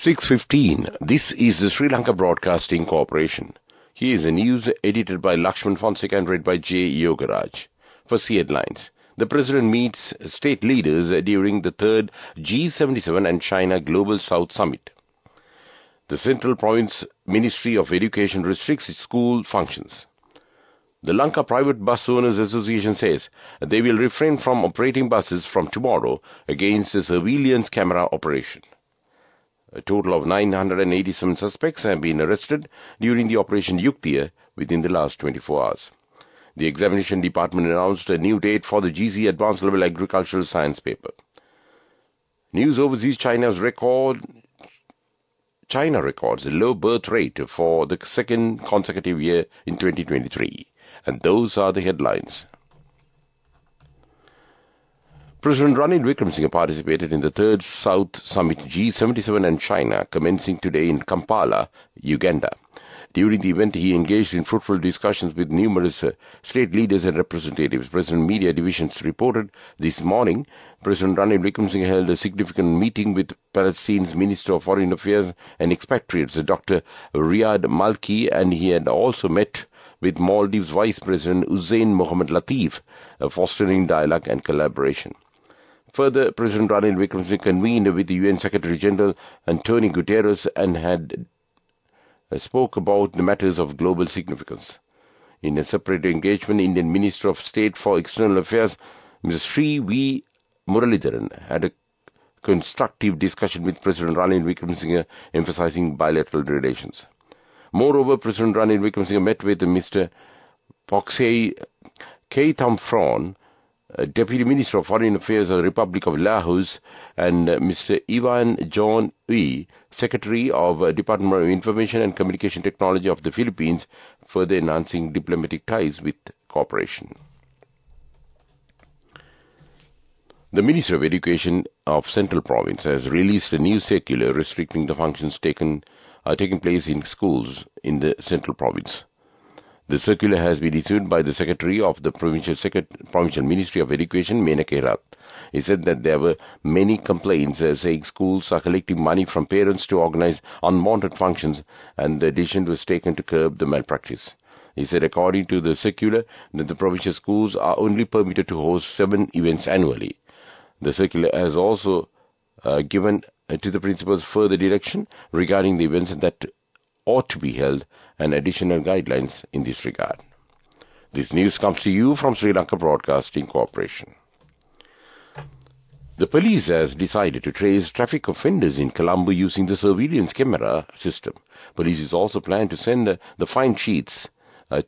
6:15. This is the Sri Lanka Broadcasting Corporation. Here is the news edited by Lakshman Fonseca and read by J. Yogaraj. First, the headlines. The President meets state leaders during the third G77 and China Global South Summit. The Central Province Ministry of Education restricts its school functions. The Lanka Private Bus Owners Association says they will refrain from operating buses from tomorrow against a surveillance camera operation. A total of 987 suspects have been arrested during the Operation Yuktiya within the last 24 hours. The Examination Department announced a new date for the GC Advanced Level Agricultural Science paper. News overseas. China records a low birth rate for the second consecutive year in 2023. And those are the headlines. President Ranil Wickremesinghe participated in the third South Summit G77 and China, commencing today in Kampala, Uganda. During the event, he engaged in fruitful discussions with numerous state leaders and representatives. President Media Divisions reported this morning President Ranil Wickremesinghe held a significant meeting with Palestine's Minister of Foreign Affairs and Expatriates, Dr. Riyad Malki, and he had also met with Maldives Vice President Hussein Mohammed Latif, fostering dialogue and collaboration. Further, President Ranil Wickremesinghe convened with the UN Secretary General Antonio Guterres and had spoke about the matters of global significance. In a separate engagement, Indian Minister of State for External Affairs, Mr. Sri V. Muralidharan, had a constructive discussion with President Ranil Wickremesinghe, emphasizing bilateral relations. Moreover, President Ranil Wickremesinghe met with Mr. Poksei Keithamphron, Deputy Minister of Foreign Affairs of the Republic of Laos, and Mr. Ivan John Uy, Secretary of Department of Information and Communication Technology of the Philippines, further enhancing diplomatic ties with cooperation. The Ministry of Education of Central Province has released a new circular restricting the functions taking place in schools in the Central Province. The circular has been issued by the Secretary of the Provincial Ministry of Education, Menak Herat. He said that there were many complaints saying schools are collecting money from parents to organize unwanted functions, and the decision was taken to curb the malpractice. He said according to the circular that the provincial schools are only permitted to host 7 events annually. The circular has also given to the principals further direction regarding the events that ought to be held and additional guidelines in this regard. This news comes to you from Sri Lanka Broadcasting Corporation. The police has decided to trace traffic offenders in Colombo using the surveillance camera system. Police is also planned to send the fine sheets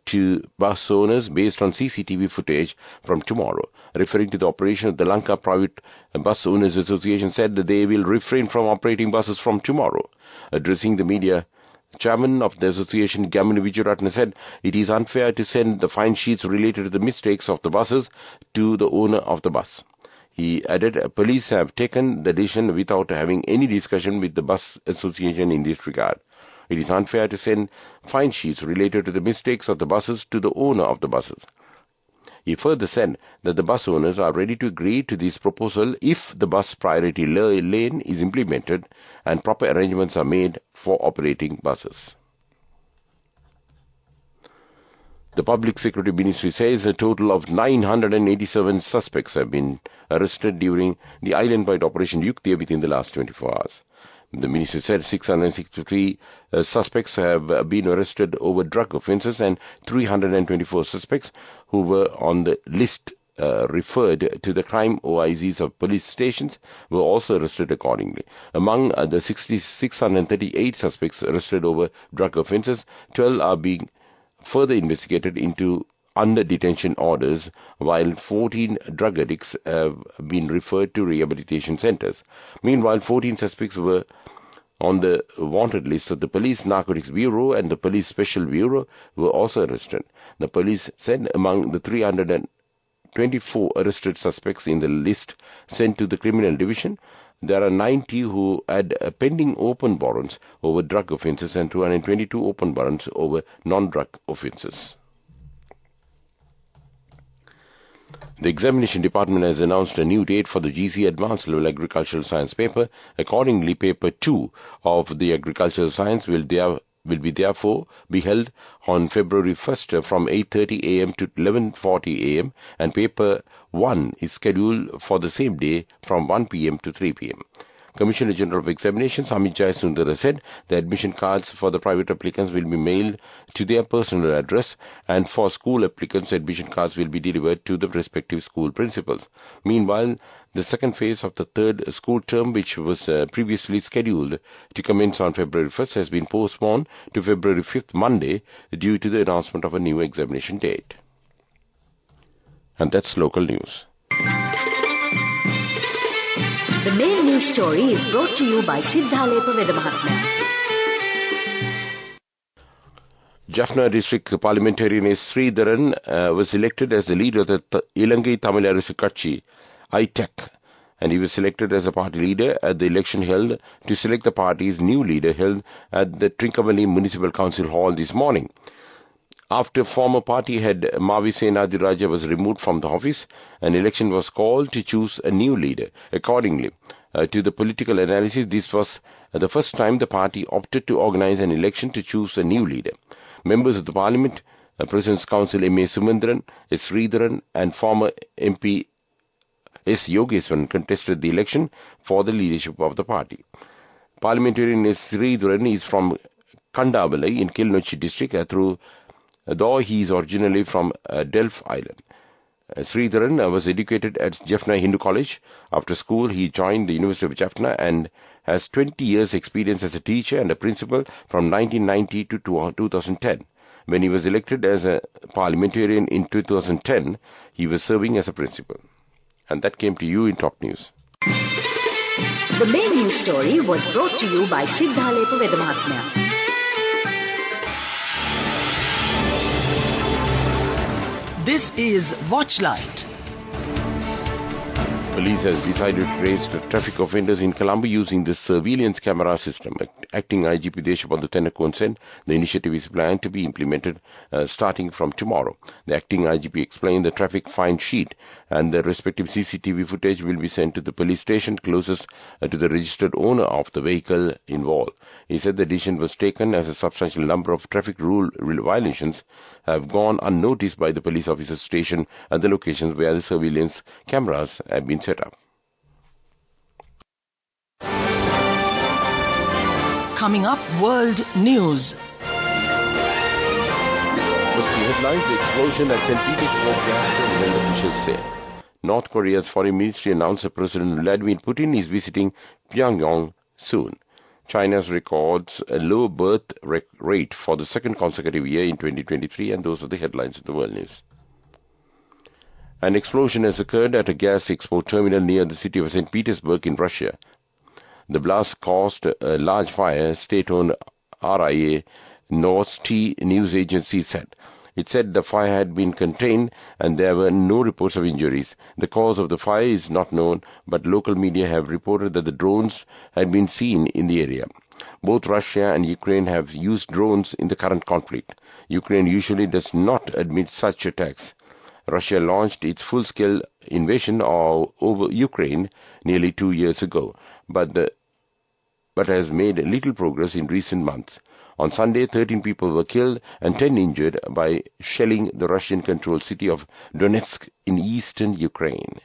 to bus owners based on CCTV footage from tomorrow. Referring to the operation of the Lanka Private Bus Owners Association said that they will refrain from operating buses from tomorrow. Addressing the media, Chairman of the association, Gamini Vijayaratne, said it is unfair to send the fine sheets related to the mistakes of the buses to the owner of the bus. He added, police have taken the decision without having any discussion with the bus association in this regard. It is unfair to send fine sheets related to the mistakes of the buses to the owner of the buses. He further said that the bus owners are ready to agree to this proposal if the bus priority lane is implemented and proper arrangements are made for operating buses. The Public Security Ministry says a total of 987 suspects have been arrested during the island-wide Operation Yuktiya within the last 24 hours. The ministry said 663 suspects have been arrested over drug offences, and 324 suspects who were on the list referred to the crime OICs of police stations were also arrested accordingly. Among the 638 suspects arrested over drug offences, 12 are being further investigated into under detention orders, while 14 drug addicts have been referred to rehabilitation centres. Meanwhile, 14 suspects were on the wanted list of the Police Narcotics Bureau, and the Police Special Bureau were also arrested. The police said among the 324 arrested suspects in the list sent to the Criminal Division, there are 90 who had pending open warrants over drug offences and 222 open warrants over non-drug offences. The examination department has announced a new date for the GC Advanced Level Agricultural Science paper. Accordingly, paper 2 of the Agricultural Science will therefore be held on February 1st from 8:30 a.m. to 11:40 a.m. and paper 1 is scheduled for the same day from 1 p.m. to 3 p.m. Commissioner General of Examinations Amit Jai Sundara said the admission cards for the private applicants will be mailed to their personal address, and for school applicants admission cards will be delivered to the respective school principals. Meanwhile, the second phase of the third school term, which was previously scheduled to commence on February 1st, has been postponed to February 5th, Monday, due to the announcement of a new examination date. And that's local news. The main news story is brought to you by Sinhala Mahatma. Jaffna District Parliamentarian S. Sridharan was elected as the leader of the Ilangai Tamil Arasu Katchi, ITEC, and he was selected as a party leader at the election held to select the party's new leader held at the Trincomalee Municipal Council Hall this morning. After former party head Mavisena Adiraja was removed from the office, an election was called to choose a new leader. Accordingly to the political analysis, this was the first time the party opted to organize an election to choose a new leader. Members of the Parliament, President's Council M.A. Sumandran, S. Sridharan and former MP S. Yogeswaran contested the election for the leadership of the party. Parliamentarian S. Sridharan is from Kandavalai in Kilnochi district, though he is originally from Delf Island. Sridharan was educated at Jaffna Hindu College. After school, he joined the University of Jaffna and has 20 years experience as a teacher and a principal from 1990 to 2010. When he was elected as a parliamentarian in 2010, he was serving as a principal. And that came to you in Top News. The main news story was brought to you by Sinhala Mahatma. This is Watchlight. Police has decided to trace the traffic offenders in Colombo using the surveillance camera system. Acting IGP Deshapal Tenakon said the initiative is planned to be implemented starting from tomorrow. The acting IGP explained the traffic fine sheet and the respective CCTV footage will be sent to the police station closest to the registered owner of the vehicle involved. He said the decision was taken as a substantial number of traffic rule violations have gone unnoticed by the police officers stationed at the locations where the surveillance cameras have been set up. Coming up, world news. With the headlines, the explosion at St. Petersburg gas terminal, officials say. North Korea's foreign ministry announced that President Vladimir Putin is visiting Pyongyang soon. China records a low birth rate for the second consecutive year in 2023, and those are the headlines of the world news. An explosion has occurred at a gas export terminal near the city of St. Petersburg in Russia. The blast caused a large fire, state-owned RIA Novosti news agency said. It said the fire had been contained and there were no reports of injuries. The cause of the fire is not known, but local media have reported that the drones had been seen in the area. Both Russia and Ukraine have used drones in the current conflict. Ukraine usually does not admit such attacks. Russia launched its full-scale invasion over Ukraine nearly 2 years ago, but has made little progress in recent months. On Sunday, 13 people were killed and 10 injured by shelling the Russian-controlled city of Donetsk in eastern Ukraine.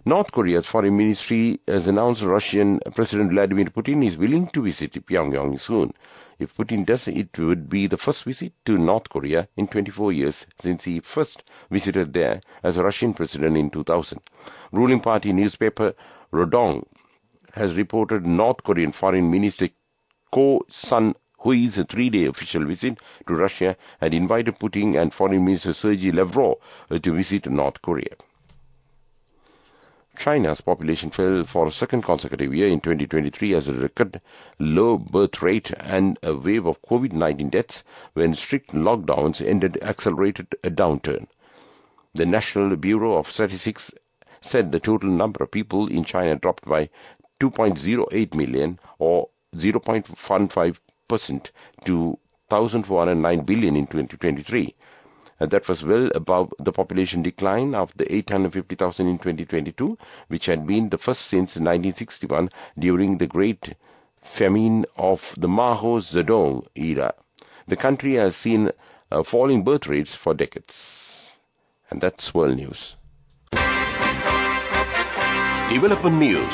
North Korea's foreign ministry has announced Russian President Vladimir Putin is willing to visit Pyongyang soon. If Putin does, it would be the first visit to North Korea in 24 years since he first visited there as a Russian president in 2000. Ruling party newspaper Rodong has reported North Korean Foreign Minister Ko Sun-hui's 3-day official visit to Russia had invited Putin and Foreign Minister Sergei Lavrov to visit North Korea. China's population fell for a second consecutive year in 2023 as a record low birth rate and a wave of COVID-19 deaths when strict lockdowns accelerated a downturn. The National Bureau of Statistics said the total number of people in China dropped by 2.08 million or 0.15% to 1,409 billion in 2023. That was well above the population decline of the 850,000 in 2022, which had been the first since 1961 during the Great Famine of the Mao Zedong era. The country has seen falling birth rates for decades. And that's world news. Development news.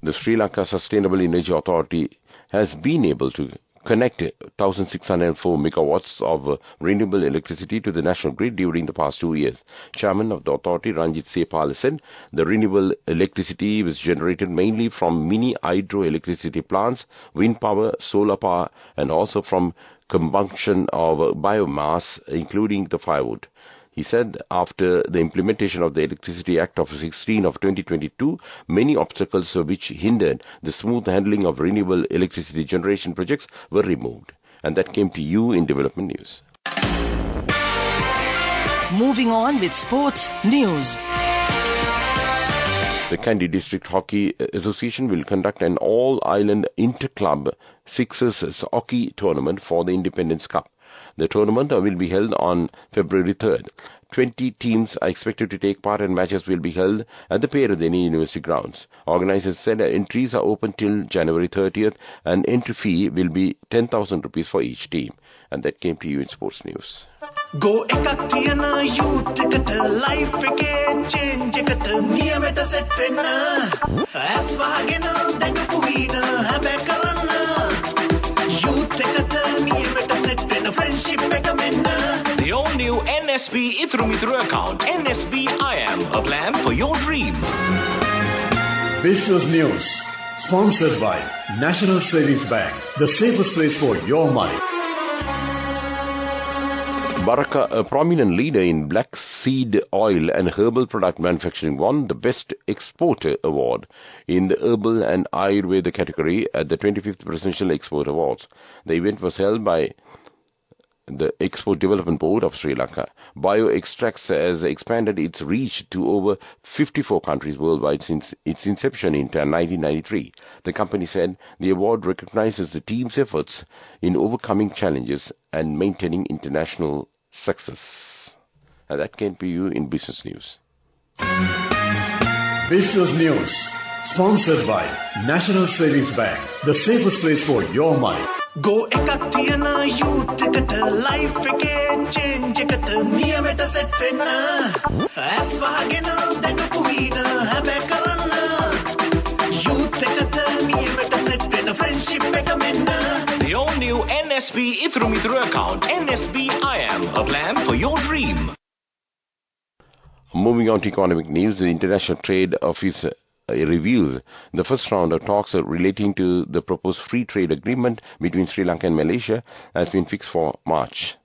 The Sri Lanka Sustainable Energy Authority has been able to connect 1,604 megawatts of renewable electricity to the national grid during the past 2 years. Chairman of the authority, Ranjit Sepal, said the renewable electricity was generated mainly from mini hydroelectricity plants, wind power, solar power, and also from combustion of biomass, including the firewood. He said after the implementation of the Electricity Act of 16 of 2022, many obstacles which hindered the smooth handling of renewable electricity generation projects were removed. And that came to you in Development News. Moving on with sports news. The Kandy District Hockey Association will conduct an all-island inter-club Sixers hockey tournament for the Independence Cup. The tournament will be held on February 3rd. 20 teams are expected to take part and matches will be held at the Peradeniya University grounds. Organizers said entries are open till January 30th and entry fee will be 10,000 rupees for each team. And that came to you in Sports News. Go ekak thiyana youth eකට life එකේ change එකට නියමෙට set වෙන්න ඇස් වහගෙන දැකපු වීන හැබැ කරන්න youth එකට නියමෙට set වෙන්න friendship එක මෙන්න. The all-new NSB Ithru account, NSB IM, a plan for your dream. Business News, sponsored by National Savings Bank, the safest place for your money. Baraka, a prominent leader in black seed oil and herbal product manufacturing, won the Best Exporter Award in the Herbal and Ayurveda category at the 25th Presidential Export Awards. The event was held by the Export Development Board of Sri Lanka. BioExtracts has expanded its reach to over 54 countries worldwide since its inception in 1993. The company said the award recognizes the team's efforts in overcoming challenges and maintaining international success. And that came to you in Business News. Business News, sponsored by National Savings Bank, the safest place for your money. Go ekak thiyana youth එකට life එකේ change එකට නියමෙට set වෙන්න ඇස් වහගෙන දැකපු වීන හැබැ කරන්න youth එකට නියමෙට set වෙන්න friendship එක මෙන්න. The all-new NSB Ithru account, NSB IM, a plan for your dream. Moving on to economic news, the International Trade Office reviews the first round of talks relating to the proposed free trade agreement between Sri Lanka and Malaysia has been fixed for March.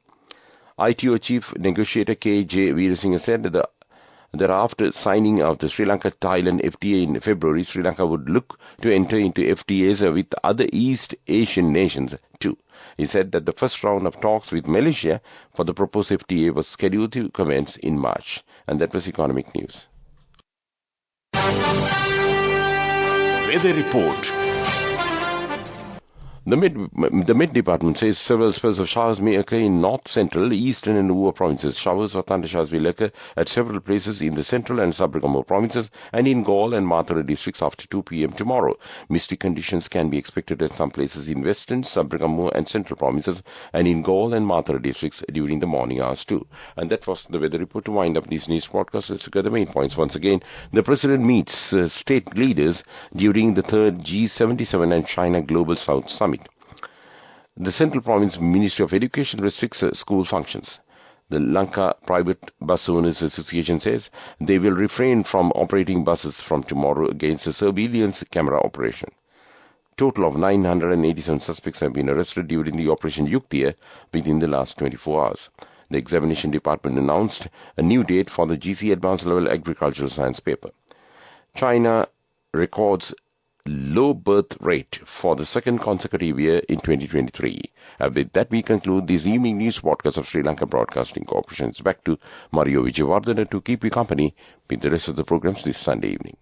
ITO Chief Negotiator K.J. Veerasinghe said that after signing of the Sri Lanka-Thailand FTA in February, Sri Lanka would look to enter into FTAs with other East Asian nations too. He said that the first round of talks with Malaysia for the proposed FTA was scheduled to commence in March. And that was economic news. Weather report. The Met Department says several spells of showers may occur in north, central, eastern and Ua provinces. Showers or thunder showers will occur at several places in the central and Sabaragamuwa provinces and in Galle and Mathura districts after 2 p.m. tomorrow. Misty conditions can be expected at some places in western, Sabaragamuwa and central provinces and in Galle and Mathura districts during the morning hours too. And that was the weather report. To wind up this news broadcast, let's look at the main points once again. The President meets state leaders during the third G77 and China Global South Summit. The Central Province Ministry of Education restricts school functions. The Lanka Private Bus Owners Association says they will refrain from operating buses from tomorrow against a surveillance camera operation. Total of 987 suspects have been arrested during the Operation Yuktiya within the last 24 hours. The Examination Department announced a new date for the GC Advanced Level Agricultural Science paper. China records low birth rate for the second consecutive year in 2023. And with that, we conclude this evening news podcast of Sri Lanka Broadcasting Corporation. It's back to Mario Vijayawardena to keep you company with the rest of the programs this Sunday evening.